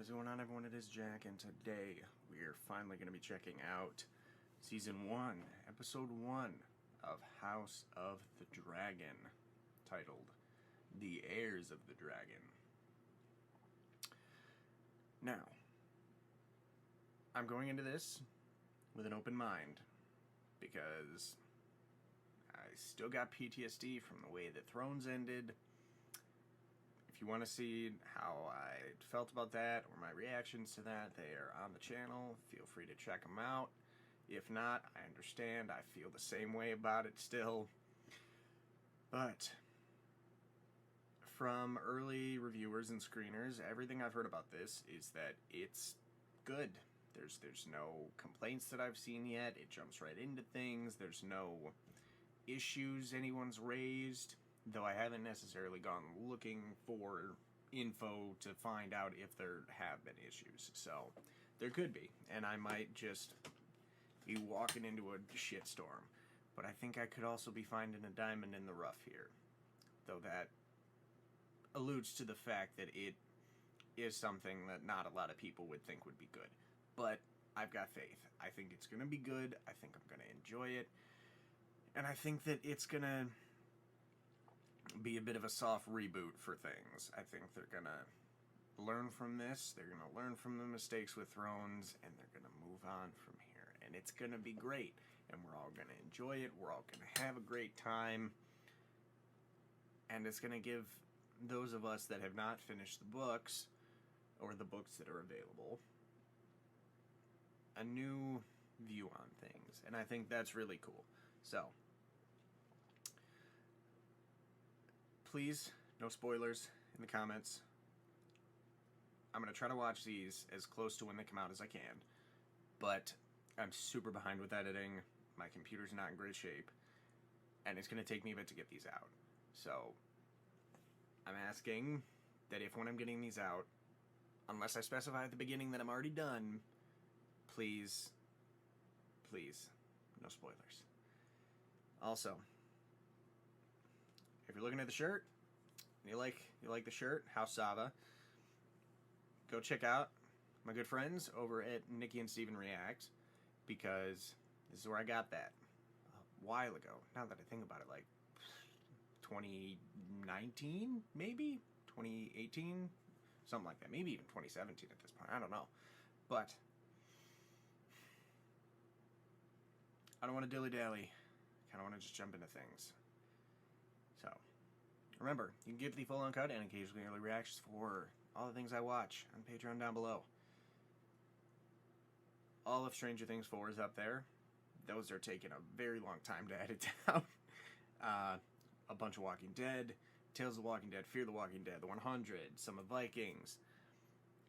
What is going on, everyone? It is Jack, and today we are finally going to be checking out Season 1, Episode 1 of House of the Dragon, titled The Heirs of the Dragon. Now, I'm going into this with an open mind, because I still got PTSD from the way that Thrones ended. If you want to see how I felt about that, or my reactions to that, they are on the channel. Feel free to check them out. If not, I understand. I feel the same way about it still. But from early reviewers and screeners, everything I've heard about this is that it's good. There's no complaints that I've seen yet. It jumps right into things. There's no issues anyone's raised, though I haven't necessarily gone looking for info to find out if there have been issues. So there could be, and I might just be walking into a shitstorm. But I think I could also be finding a diamond in the rough here, though that alludes to the fact that it is something that not a lot of people would think would be good. But I've got faith. I think it's going to be good. I think I'm going to enjoy it. And I think that it's going to be a bit of a soft reboot for things. I think they're going to learn from this. They're going to learn from the mistakes with Thrones, and they're going to move on from here. And it's going to be great. And we're all going to enjoy it. We're all going to have a great time. And it's going to give those of us that have not finished the books, or the books that are available, a new view on things. And I think that's really cool. So, please, no spoilers in the comments. I'm going to try to watch these as close to when they come out as I can. But I'm super behind with editing. My computer's not in great shape. And it's going to take me a bit to get these out. So, I'm asking that if when I'm getting these out, unless I specify at the beginning that I'm already done, please, no spoilers. Also, if you're looking at the shirt, and you like the shirt, House Sava, go check out my good friends over at Nikki and Steven React, because this is where I got that a while ago. Now that I think about it, like 2019, maybe 2018, something like that. Maybe even 2017 at this point. I don't know, but I don't want to dilly-dally. I kind of want to just jump into things. So, remember, you can get the full uncut and occasionally early reactions for all the things I watch on Patreon down below. All of Stranger Things 4 is up there. Those are taking a very long time to edit down. A bunch of Walking Dead, Tales of the Walking Dead, Fear the Walking Dead, The 100, some of Vikings,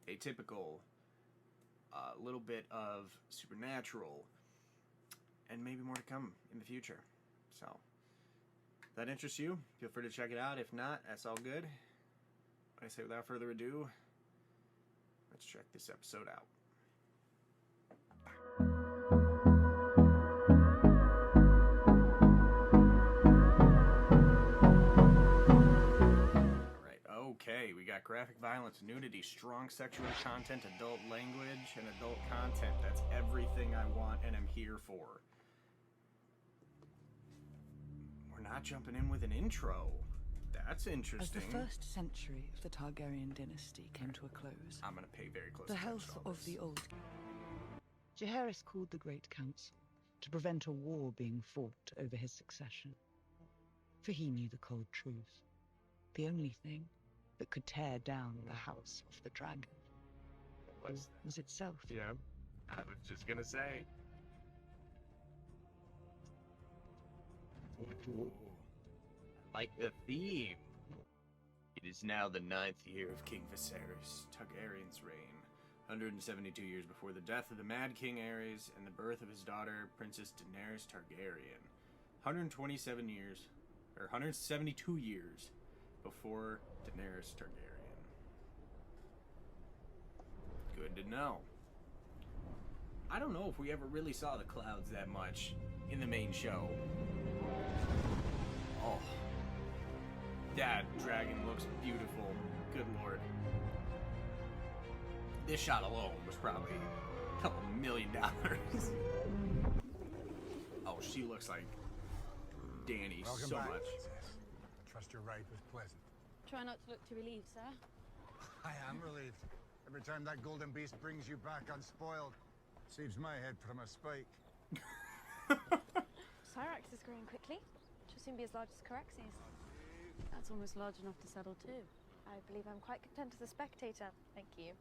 Atypical, a little bit of Supernatural, and maybe more to come in the future. So, if that interests you, feel free to check it out. If not, that's all good. I say without further ado, let's check this episode out. Alright, okay, we got graphic violence, nudity, strong sexual content, adult language, and adult content. That's everything I want and am here for. We're not jumping in with an intro. That's interesting. As the first century of the Targaryen dynasty came to a close, I'm going to pay very close the attention health to all of this. the old Jaehaerys called the Great Council to prevent a war being fought over his succession. For he knew the cold truth. The only thing that could tear down the House of the Dragon was itself. Yeah, I was just going to say. Ooh, I like the theme. It is now the 9th year of King Viserys Targaryen's reign, 172 years before the death of the Mad King Aerys and the birth of his daughter, Princess Daenerys Targaryen. 127 years, or 172 years before Daenerys Targaryen. Good to know. I don't know if we ever really saw the clouds that much in the main show. Oh, that dragon looks beautiful. Good lord. This shot alone was probably a couple $1 million. Oh, she looks like Danny Welcome so back, much. Princess. Trust your ride was pleasant. Try not to look too relieved, sir. I am relieved. Every time that golden beast brings you back unspoiled, saves my head from a spike. Cyrax is growing quickly. She'll soon be as large as Caraxes. That's almost large enough to settle too. I believe I'm quite content as a spectator. Thank you.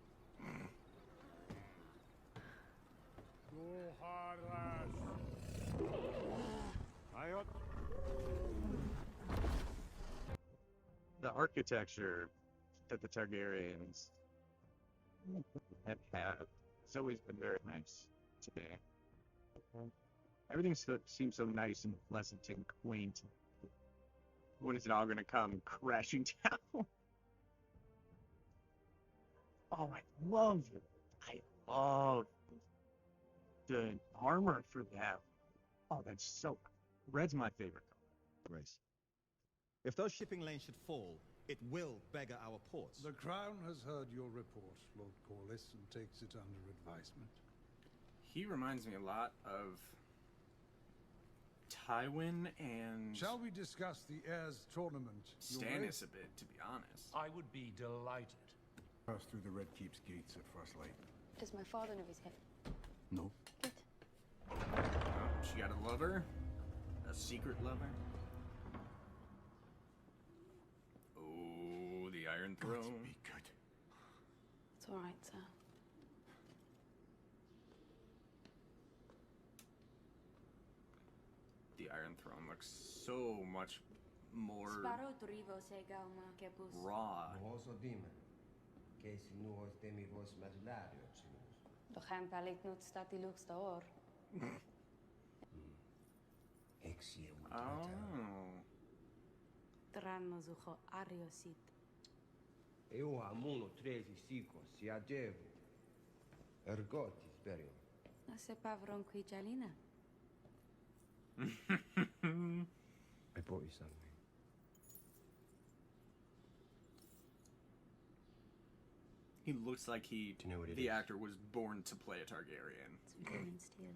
The architecture that the Targaryens have had has always been very nice today. Everything seems so nice and pleasant and quaint. When is it all going to come crashing down? Oh, I love the armor for that. Oh, that's so... Red's my favorite color. Grace. If those shipping lanes should fall, it will beggar our ports. The Crown has heard your report, Lord Corlys, and takes it under advisement. He reminds me a lot of Tywin and Shall we discuss the heirs tournament? Your Stannis way? a bit, to be honest. I would be delighted. Pass through the Red Keep's gates at first light. Does my father know he's here? No. Good. Oh, she got a lover? A secret lover? Oh, the Iron Throne. Be good. It's all right, sir. The Iron Throne looks so much more raw. Oso dime, che si nuos temi vos madulario cinus. De gaan pelik nut stati lux da or. Exie Oh. Tranno zucho ariosit. Eu amuno trezi sikos si agevo. Ergoti sperio. Na se pavron qui jalina. E poi sangue. He looks like Do you know what it the is? actor was born to play a Targaryen. It's women steel.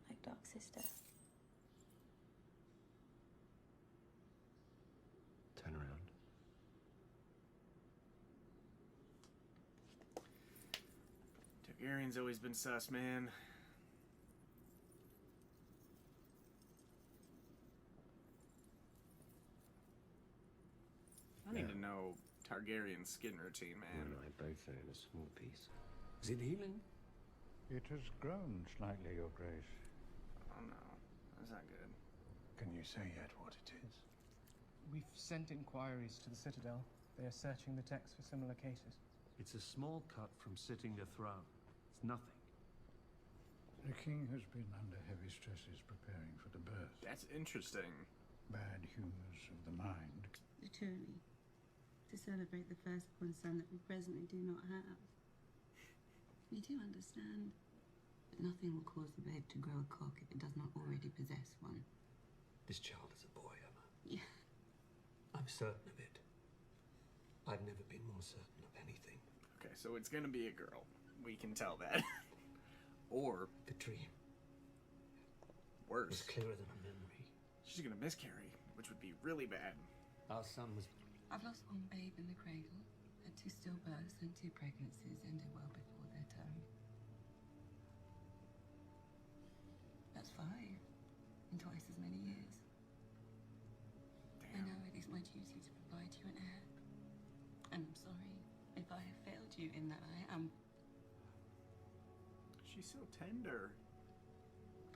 Like Dark Sister. Turn around. Targaryen's always been sus, man. I need to know Targaryen skin routine, You man. and I both own a small piece. Is it healing? It has grown slightly, Your Grace. Oh no, that's not good. Can you say yet what it is? We've sent inquiries to the Citadel. They are searching the text for similar cases. It's a small cut from sitting a throne. It's nothing. The king has been under heavy stresses preparing for the birth. That's interesting. Bad humors of the mind. Truly, to celebrate the firstborn son that we presently do not have. You do understand that nothing will cause the babe to grow a cock if it does not already possess one. This child is a boy, Emma. Yeah. I'm certain of it. I've never been more certain of anything. Okay, so it's gonna be a girl. We can tell that. Or The dream worse, was clearer than a memory. she's gonna miscarry, which would be really bad. Our son was... I've lost one babe in the cradle, had 2 stillbirths and 2 pregnancies ended well before their term. That's 5 in twice as many years. I Damn. know it is my duty to provide you an heir. And I'm sorry if I have failed you in that I am. She's so tender.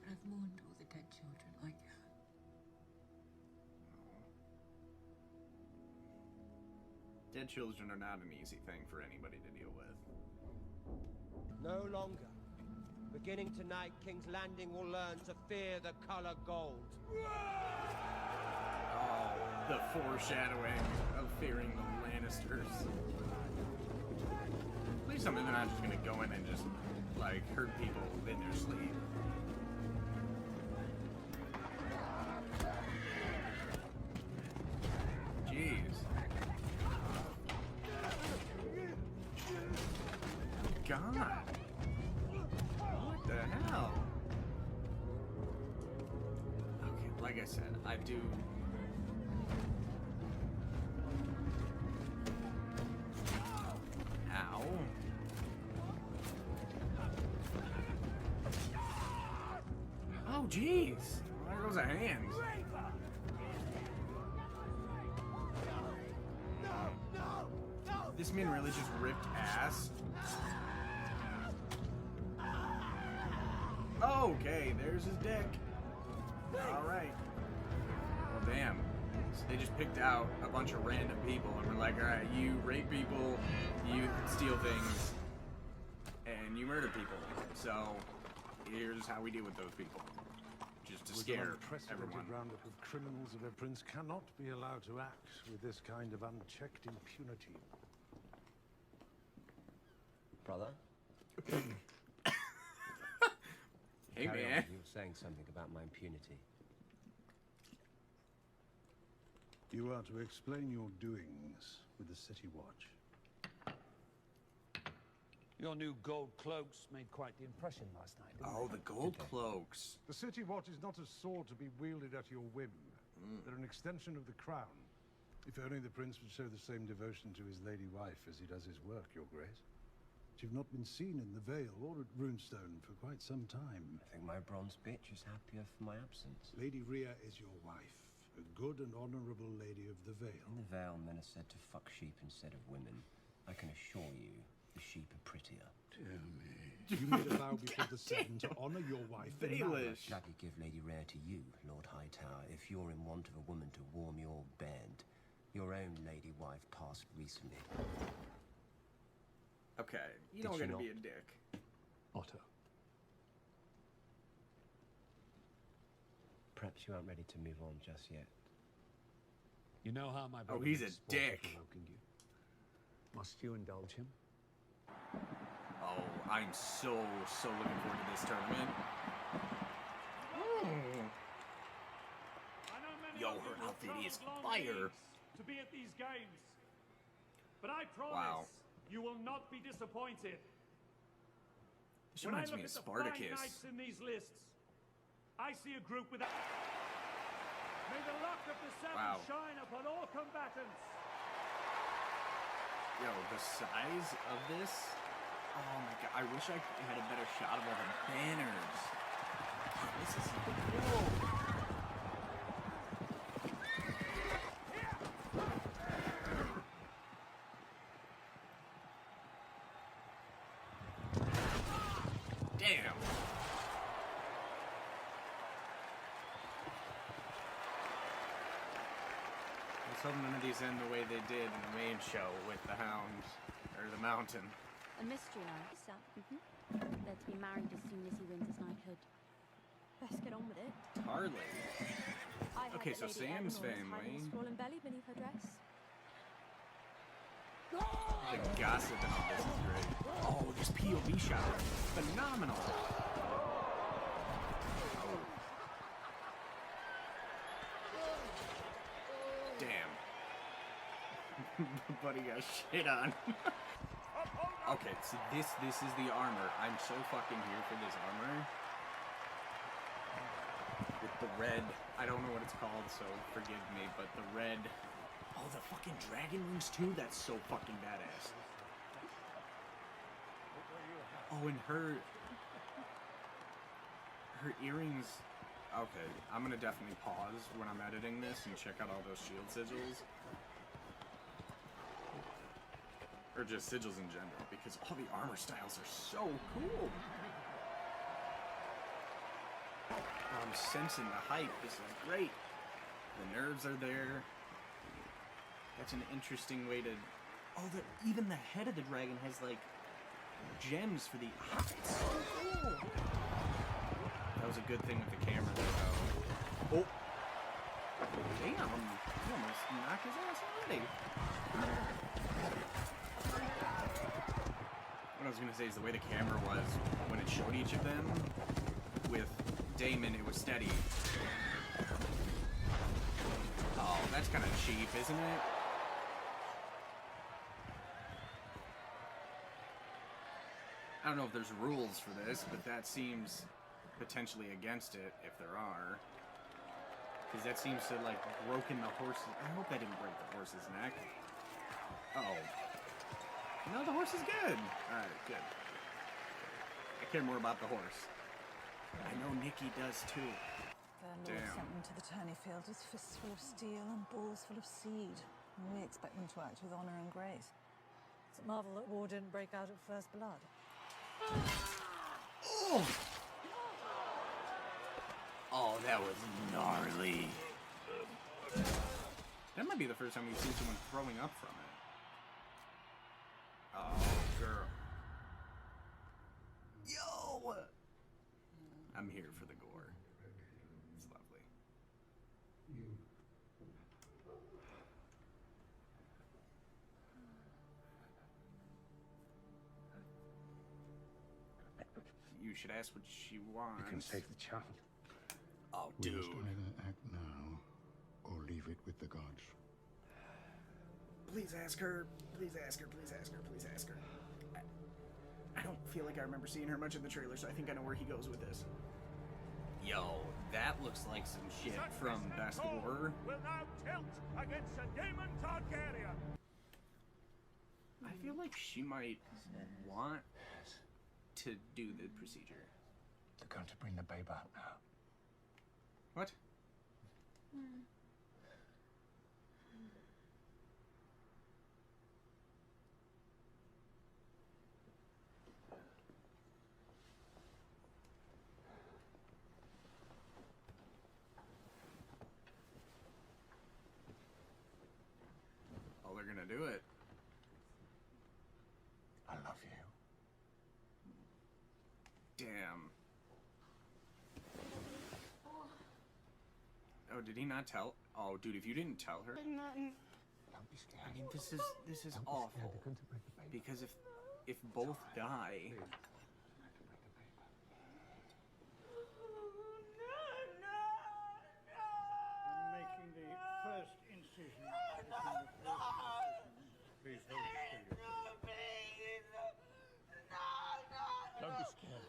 I've mourned all the dead children I can. Dead children are not an easy thing for anybody to deal with. No longer. Beginning tonight, King's Landing will learn to fear the color gold. Oh, the foreshadowing of fearing the Lannisters. Please tell me they're not just gonna go in and just, like, hurt people in their sleep. Jeez. god. What the hell? Okay, like I said, I do... Ow. Oh, jeez. There goes a hand. This man really just ripped ass. Okay, there's his dick. Alright. Well, damn. So they just picked out a bunch of random people and were like, alright, you rape people, you steal things, and you murder people. So, here's how we deal with those people. Just to scare everyone. Roundup of criminals of a prince cannot be allowed to act with this kind of unchecked impunity. Brother? Hey, Carry man. on. You were saying something about my impunity. You are to explain your doings with the City Watch. Your new gold cloaks made quite the impression last night, didn't Oh, they? the gold cloaks. The City Watch is not a sword to be wielded at your whim. They're an extension of the crown. If only the prince would show the same devotion to his lady wife as he does his work, your grace. You've not been seen in the Vale or at Runestone for quite some time. I think my bronze bitch is happier for my absence. Lady Rhea is your wife, a good and honorable lady of the Vale. In the Vale, men are said to fuck sheep instead of women. I can assure you, the sheep are prettier. Dear me. You made a vow before the Seven to honor your wife in marriage. I'd gladly give Lady Rhea to you, Lord Hightower, if you're in want of a woman to warm your bed. Your own lady wife passed recently. Okay, you don't Did want she to be not? a dick. Otto. Perhaps you aren't ready to move on just yet. You know how my Oh, brother he's a makes sport of dick. provoking you. Must you indulge him? Oh, I'm so looking forward to this tournament. Yo, her outfit is fire. To be at these games. But I promise Wow. you will not be disappointed. This When I reminds look me at of the fine Spartacus. knights in these lists, I see a group with a... May the luck of the seven Wow. shine upon all combatants. Yo, the size of this. Oh my god, I wish I had a better shot of all the banners. This is so cool. Damn. Let's hope none of these end the way they did in the main show with the Hound, or the Mountain. A mystery knight, is that? They're to be married as soon as he wins his knighthood. Best get on with it. Hardly. I heard Okay, that so Lady Sam's Eleanor is hiding family. a swollen belly beneath her dress. The gossip and all this is great. Oh, this POV shot. Phenomenal. Damn. Buddy got shit on. Okay, so this is the armor. I'm so fucking here for this armor. With the red, I don't know what it's called, so forgive me, but the red. Oh, the fucking dragon wings too? That's so fucking badass. Oh, and her earrings. Okay, I'm gonna definitely pause when I'm editing this and check out all those shield sigils. Or just sigils in general, because all the armor styles are so cool. I'm sensing the hype. This is great. The nerves are there. That's an interesting way to... Oh, even the head of the dragon has, like, gems for the eyes. It's so cool. That was a good thing with the camera, though. Oh. Damn. He almost knocked his ass already. What I was going to say is the way the camera was when it showed each of them. With Daemon, it was steady. Oh, that's kind of cheap, isn't it? I don't know if there's rules for this, but that seems potentially against it, if there are. Because that seems to, like, broken the horse's... I hope I didn't break the horse's neck. Uh-oh. No, the horse is good. Alright, good. I care more about the horse. I know Nikki does, too. Their lord sent them to the tourney field with fists full of steel and balls full of seed. And we expect them to act with honor and grace. It's a marvel that war didn't break out at first blood. Oh! Oh, that was gnarly. That might be the first time we've seen someone throwing up from it. Oh, girl. Yo! I'm here for the gore. It's lovely. You should ask what she wants. You can save the child. Oh, We dude. must either act now or leave it with the gods. Please ask her. Please ask her. Please ask her. Please ask her. I don't feel like I remember seeing her much in the trailer, so I think I know where he goes with this. Yo, that looks like some shit from Best of War. Will now tilt against Sir Daemon Targaryen. I feel like she might want to do the procedure. They're going to bring the babe out now. What? Oh, they're gonna do it. I love you. Damn. Oh, did he not tell? Oh, dude, if you didn't tell her, Don't be scared. I mean, this is awful. They're going to break the babe. Because if both die, I'm making the first incision. Please hold still. Don't be scared.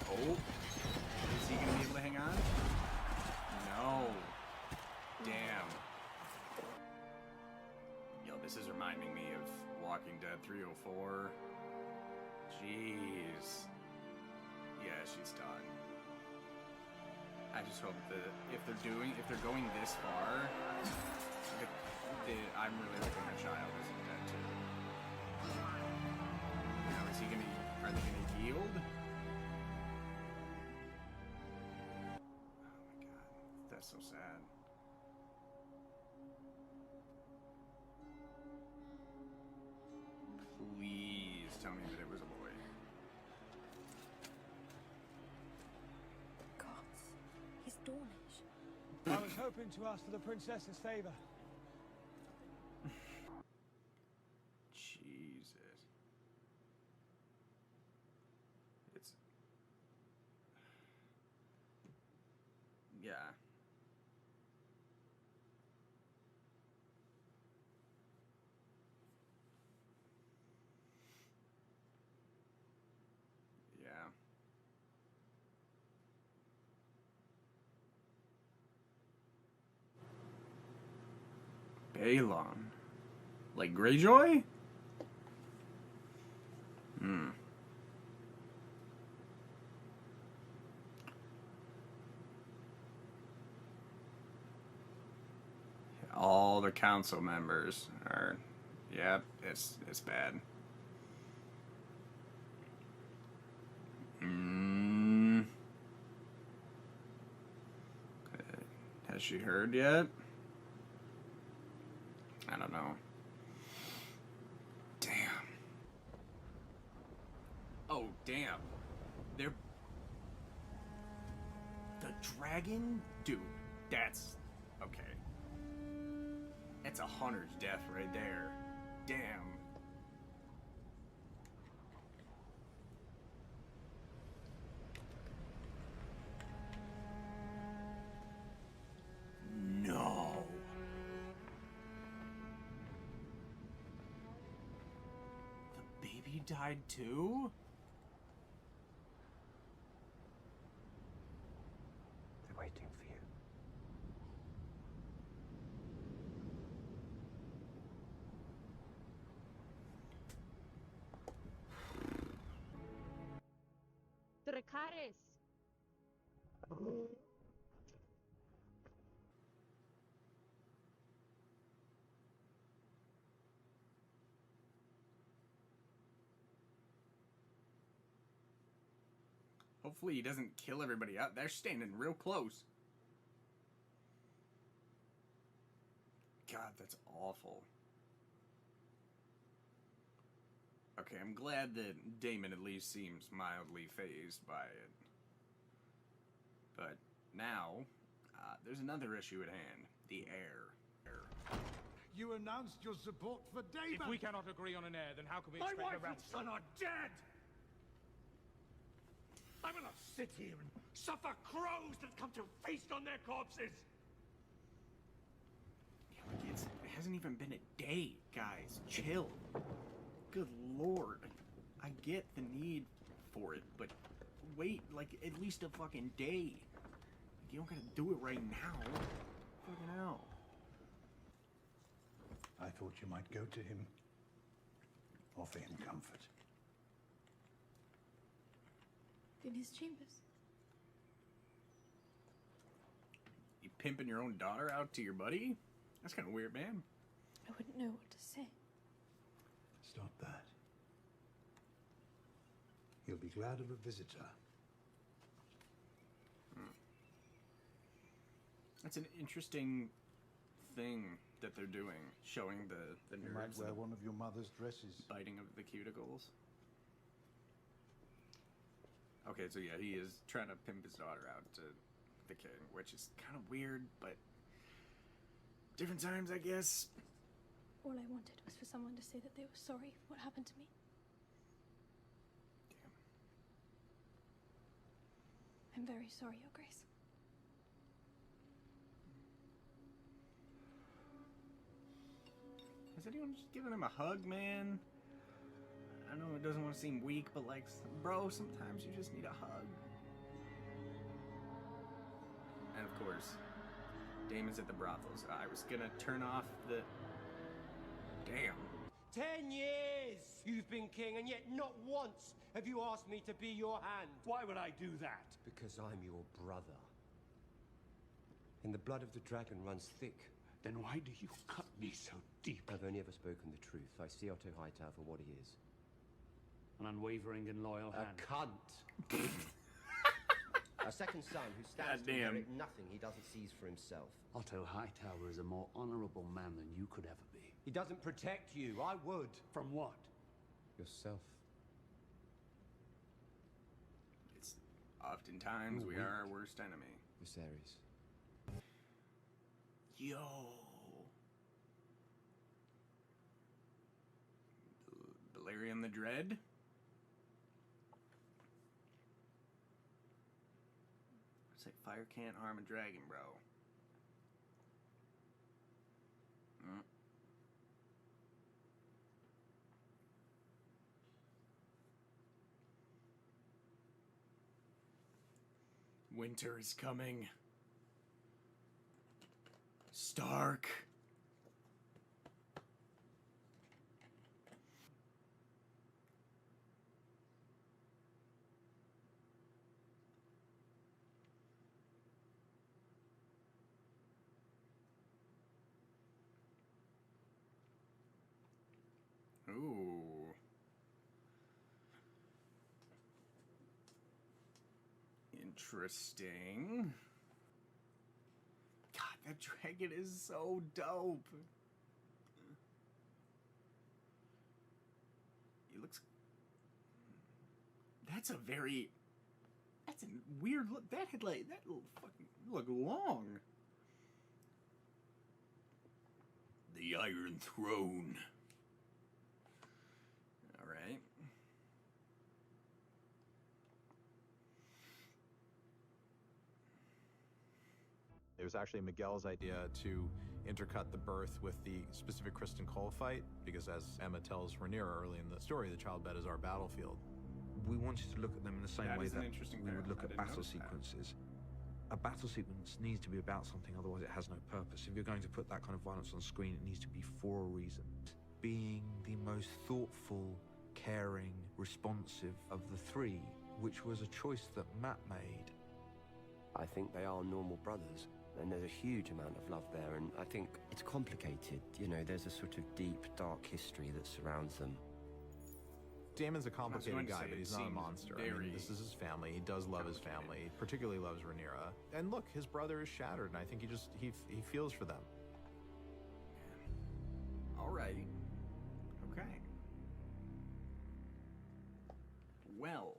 oh, is he gonna be able to hang on? No. Damn. Yo, this is reminding me of Walking Dead 304. Jeez. Yeah, she's done. I just hope that if they're going this far, I'm really hoping the child isn't dead too. Now, are they gonna yield? Oh my god, that's so sad. Please tell me that it was a boy. Gods, he's Dornish. I was hoping to ask for the princess's favor. Jesus. It's... Yeah. Yeah. Balon. Like Greyjoy? Hmm. All the council members are... Yep, it's bad. Has she heard yet? I don't know. Damn. Oh, damn. They're... The dragon? Dude, that's... Okay. That's a hunter's death right there. Damn. died too? They're waiting for you. Dracarys! Hopefully he doesn't kill everybody out. They're standing real close. God, that's awful. Okay, I'm glad that Damon at least seems mildly fazed by it. But now, there's another issue at hand. The heir. You announced your support for Damon! If we cannot agree on an heir, then how can we My expect wife a and son are dead! I will not sit here and suffer crows that come to feast on their corpses! It hasn't even been a day, guys. Chill. Good lord. I get the need for it, but wait, like, at least a fucking day. Like, you don't gotta do it right now. Fucking hell. I thought you might go to him. Offer him comfort. In his chambers. You pimping your own daughter out to your buddy? That's kind of weird, man. I wouldn't know what to say. Stop that. He'll be glad of a visitor. That's an interesting thing that they're doing, showing the You might nerves wear and one of your mother's dresses. biting of the cuticles. Okay, so yeah, he is trying to pimp his daughter out to the king, which is kind of weird, but different times, I guess. All I wanted was for someone to say that they were sorry for what happened to me. I'm very sorry, Your Grace. Has anyone just given him a hug, man? I know it doesn't want to seem weak, but like, bro, sometimes you just need a hug. And of course, Damon's at the brothels. I was gonna turn off the... Damn. 10 years you've been king, and yet not once have you asked me to be your hand. Why would I do that? Because I'm your brother. And the blood of the dragon runs thick. Then why do you cut me so deep? I've only ever spoken the truth. I see Otto Hightower for what he is. An unwavering and loyal A hand. cunt. A second son who stands to Goddamn. inherit nothing he doesn't seize for himself. Otto Hightower is a more honorable man than you could ever be. He doesn't protect you. I would. From what? Yourself. It's oftentimes we are our worst enemy. Viserys. Yo. Balerion the Dread. It's like fire can't harm a dragon, bro. Winter is coming. Stark. Ooh. Interesting. God, that dragon is so dope. He looks... That's a very... That's a weird look. That headlight, that little fucking look long. The Iron Throne. All right. was actually Miguel's idea to intercut the birth with the specific Kristen Cole fight, because as Emma tells Rhaenyra early in the story, the child bed is our battlefield. We wanted to look at them in the same That way is an that interesting we would parallel. look I at didn't battle notice that. sequences. A battle sequence needs to be about something, otherwise it has no purpose. If you're going to put that kind of violence on screen, it needs to be for a reason. Being the most thoughtful, caring, responsive of the three, which was a choice that Matt made. I think they are normal brothers, and there's a huge amount of love there, and I think it's complicated. You know, there's a sort of deep, dark history that surrounds them. Damon's a going complicated to guy, say but it he's not a seems monster. I very mean, this is his family. He does love his family, particularly loves Rhaenyra. And look, his brother is shattered, and I think he feels for them. All right. Okay. Well,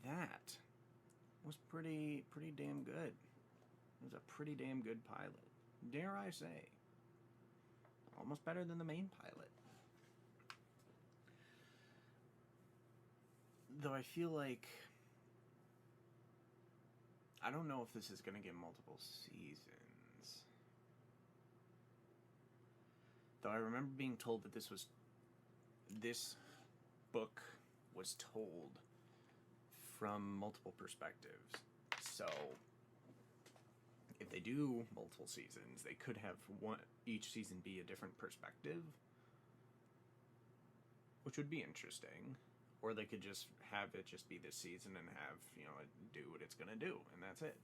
that was pretty damn good. It was a pretty damn good pilot. Dare I say. Almost better than the main pilot. Though I feel like... I don't know if this is going to get multiple seasons. Though I remember being told that this book was told from multiple perspectives. So, if they do multiple seasons, they could have each season be a different perspective, which would be interesting. Or they could just have it just be this season and have, you know, it do what it's gonna do, and that's it.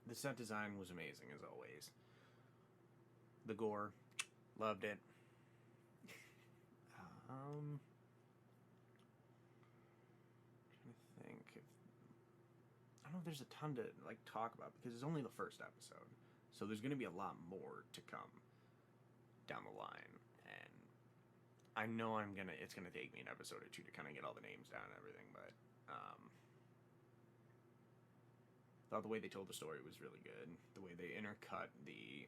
The set design was amazing, as always. The gore, loved it. Trying to think if... I don't know if there's a ton to, like, talk about, because it's only the first episode. So there's gonna be a lot more to come down the line. I know it's gonna take me an episode or two to kind of get all the names down and everything, but thought the way they told the story was really good. The way they intercut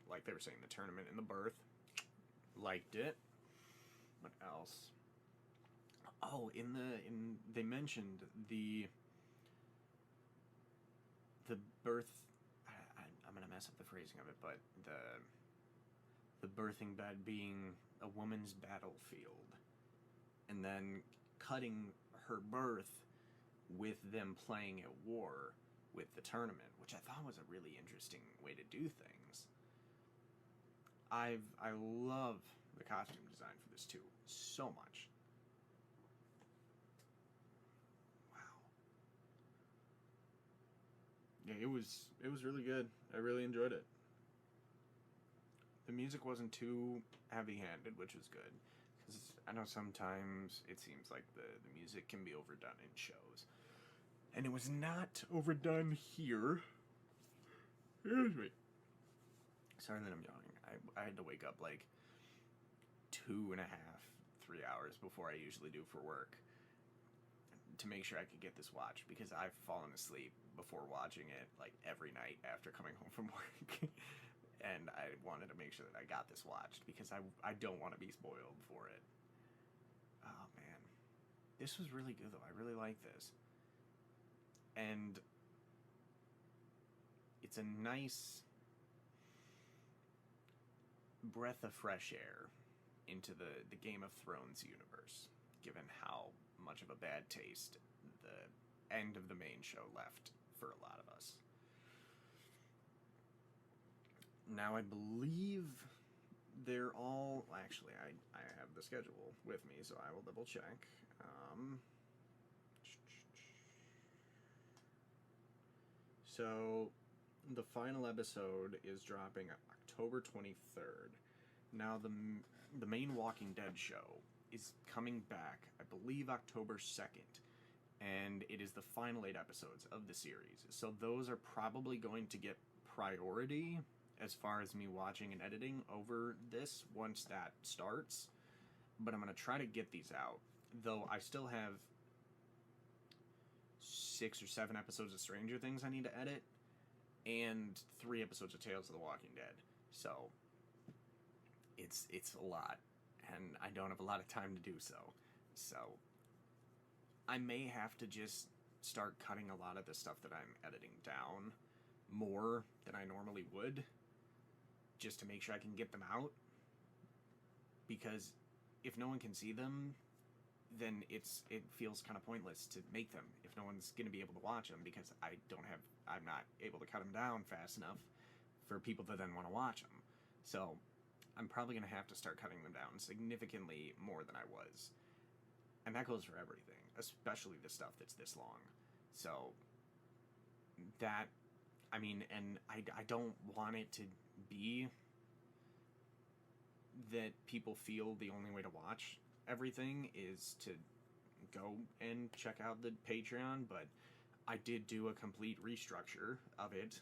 like they were saying, the tournament and the birth, liked it. What else? Oh, they mentioned the birth. I'm gonna mess up the phrasing of it, but the birthing bed being a woman's battlefield, and then cutting her birth with them playing at war with the tournament, which I thought was a really interesting way to do things. I love the costume design for this too so much. Wow. Yeah, it was really good. I really enjoyed it. The music wasn't too heavy-handed, which was good. Because I know sometimes it seems like the music can be overdone in shows. And it was not overdone here. Excuse me. Sorry that I'm yawning. I had to wake up like 2.5, 3 hours before I usually do for work to make sure I could get this watched, because I've fallen asleep before watching it like every night after coming home from work. And I wanted to make sure that I got this watched, because I don't want to be spoiled for it. Oh, man. This was really good, though. I really like this. And it's a nice breath of fresh air into the Game of Thrones universe, given how much of a bad taste the end of the main show left for a lot of us. Now, I believe they're all... Actually, I have the schedule with me, so I will double check. So, the final episode is dropping October 23rd. Now, the main Walking Dead show is coming back, I believe, October 2nd. And it is the final 8 episodes of the series. So those are probably going to get priority as far as me watching and editing over this once that starts. But I'm going to try to get these out. Though I still have 6 or 7 episodes of Stranger Things I need to edit. And 3 episodes of Tales of the Walking Dead. So it's a lot. And I don't have a lot of time to do so. So I may have to just start cutting a lot of the stuff that I'm editing down more than I normally would, just to make sure I can get them out. Because if no one can see them, then it feels kind of pointless to make them if no one's going to be able to watch them, because I'm not able to cut them down fast enough for people to then want to watch them. So I'm probably going to have to start cutting them down significantly more than I was. And that goes for everything, especially the stuff that's this long. So that, I mean, and I don't want it to be that people feel the only way to watch everything is to go and check out the Patreon, but I did do a complete restructure of it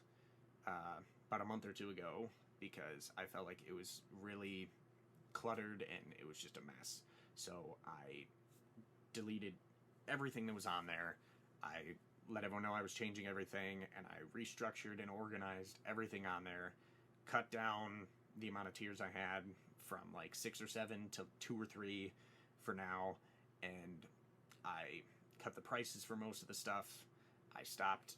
about a month or two ago, because I felt like it was really cluttered and it was just a mess. So I deleted everything that was on there. I let everyone know I was changing everything, and I restructured and organized everything on there, cut down the amount of tiers I had from like 6 or 7 to 2 or 3 for now, and I cut the prices for most of the stuff. I stopped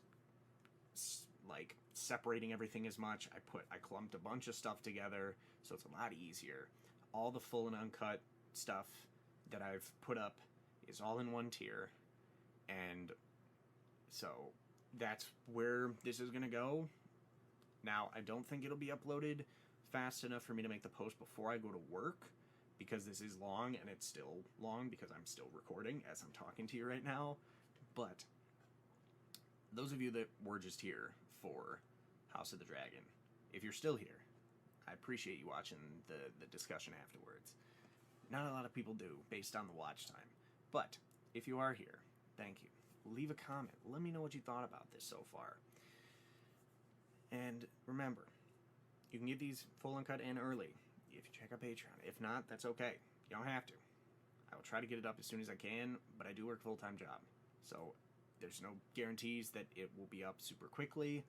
like separating everything as much. I clumped a bunch of stuff together, so it's a lot easier. All the full and uncut stuff that I've put up is all in one tier, and so that's where this is gonna go. Now, I don't think it'll be uploaded fast enough for me to make the post before I go to work, because this is long, and it's still long because I'm still recording as I'm talking to you right now. But those of you that were just here for House of the Dragon, if you're still here, I appreciate you watching the discussion afterwards. Not a lot of people do, based on the watch time. But if you are here, thank you. Leave a comment. Let me know what you thought about this so far. And remember, you can get these full uncut and early if you check out Patreon. If not, that's okay. You don't have to. I will try to get it up as soon as I can, but I do work a full-time job. So there's no guarantees that it will be up super quickly,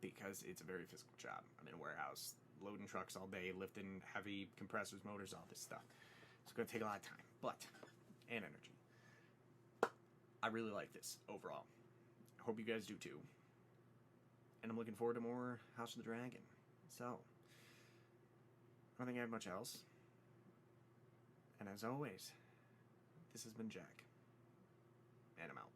because it's a very physical job. I'm in a warehouse, loading trucks all day, lifting heavy compressors, motors, all this stuff. It's going to take a lot of time, and energy. I really like this overall. I hope you guys do too. And I'm looking forward to more House of the Dragon. So, I don't think I have much else. And as always, this has been Jack. And I'm out.